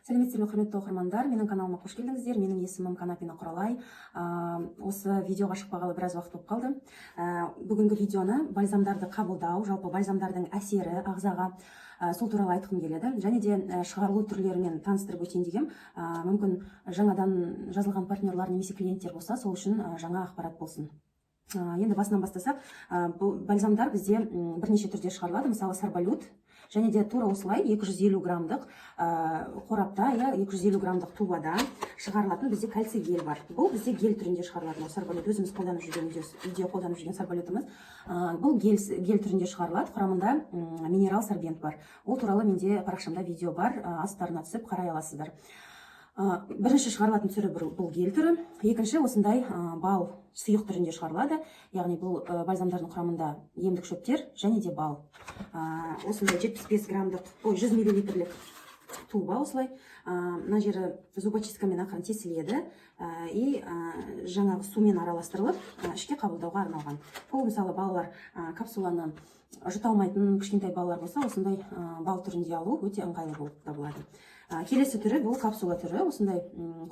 Сәлеметсіздер ме, құрметті оқырмандар, менің каналыма қош келдіңіздер. Менің есімім Канапина Құралай. Осы видеоға шықпағалы біраз уақыт болып қалды. Бүгінгі видеоны бальзамдарды қабылдау, жалпы бальзамдардың әсері ағзаға, сол туралы айтқым келеді. Және де шығарылу түрлерімен таныстырып өтейін дегем. Мүмкін жаңадан жазылған партнерлар немесе клиенттер болса, сол үшін жаңа ақпарат болсын. Енді басынан бастасақ, бұл бальзамдар бізде бірнеше түрде шығарылады. Мысалы, сарбалют, және де тура осылай 250 граммдық қорапта, 250 граммдық тубада шығарылатын бізде кальций гель бар. Бұл бізде гель түрінде шығарылатын сарбалют. Өзіміз қолданып жүрген видео қолданып жүрген сарбалютымыз. Бұл гель түрінде шығарылады. Құрамында минерал сорбент бар. Ол туралы менде парақшамда видео бар. Астарына түсіп қарай аласыздар. Бірінші шығарылатын түрі бұл гель түрі, екінші осындай бал сұйық түрінде шығарылады. Яғни бұл бальзамдардың құрамында емдік шөптер және де бал. Осындай 75 граммдық, 100 миллилитрлік туба осылай. Мына жері зубочисткамен ақырын тесіледі и жаңағы сумен араластырылып ішке қабылдауға арналған. Бұл мысалы балалар капсуланы жұта алмайтын кішкентай балалар болса, осындай бал түрінде алу өте ыңғайлы болып табылады. Келесі түрі бұл капсула түрі. Осындай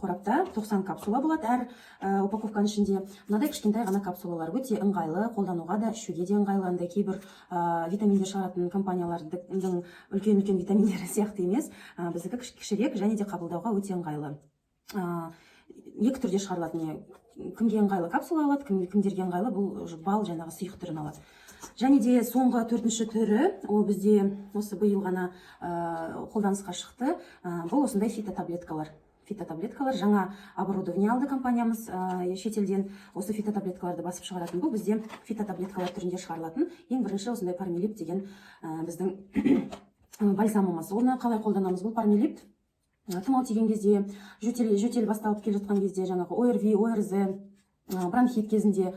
қорапта 90 капсула болады әр упаковканың ішінде. Мынадай кішкентай ғана капсулалар өте ыңғайлы, қолдануға да, ішуге де ыңғайлы. Андай кейбір витаминдер шығаратын компаниялардың үлкен витаминдері сияқты емес. Біздікі кішірек және де қабылдауға өте ыңғайлы. Екі түрде шығарылады. Кімге ыңғайлы капсула алады, кімдерге ыңғайлы бұл бал жаңағы сұйық түрін алады. Және де соңғы төртінші түрі, ол бізде осы биыл ғана қолданысқа шықты. Бұл осындай фитотаблеткалар. Жаңа оборудование алды компаниямыз шетелден. Осы фитотаблеткаларды басып шығаратын. Бұл бізде фитотаблеткалар түрінде шығарылатын. Ең бірінші осындай пармелип деген біздің бальзамымыз. Оны қалай қолданамыз? Бұл пармелип тұмау тиген кезде, жөтел басталып келе жатқан кезде, жаңағы ОРВИ, ОРЗ, бронхит кезінде,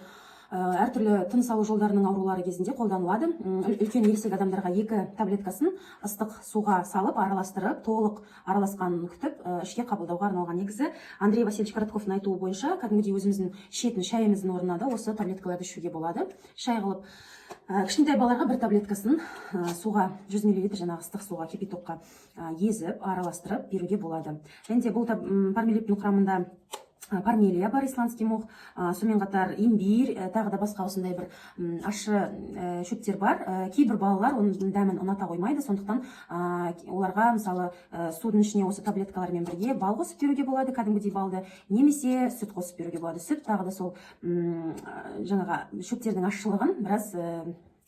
әртүрлі тыныс алу жолдарының аурулары кезінде қолданылады. Үлкен ересек адамдарға 2 таблеткасын ыстық суға салып, араластырып, толық араласқанын күтіп, ішке қабылдауға арналған. Негізі Андрей Васильевич Коротковтың айтуы бойынша, кәдімгідей өзіміздің ішетін шайымыздың орнына да осы таблеткаларды ішуге болады. Шай қылып, кішкентай балаларға 1 таблеткасын суға, 100 мл жаңағы ыстық суға, кипятокқа езіп, араластырып беруге болады. Және де бұл пармелиптің құрамында пармелия бар, исландский мох, сонымен қатар имбирь, тағы да басқа осындай бір ащы шөптер бар. Кейбір балалар оның дәмін ұната қоймайды, сондықтан оларға мысалы судың ішіне осы таблеткалармен бірге бал қосып беруге болады, кәдімгідей балды, немесе сүт қосып беруге болады. Сүт тағы да сол жаңағы шөптердің ащылығын біраз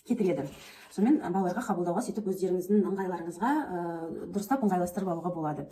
кетіреді. Сонымен балаларға қабылдауға сөйтіп өздеріңіздің ыңғайларыңызға дұрыстап ыңғайластырып алуға болады.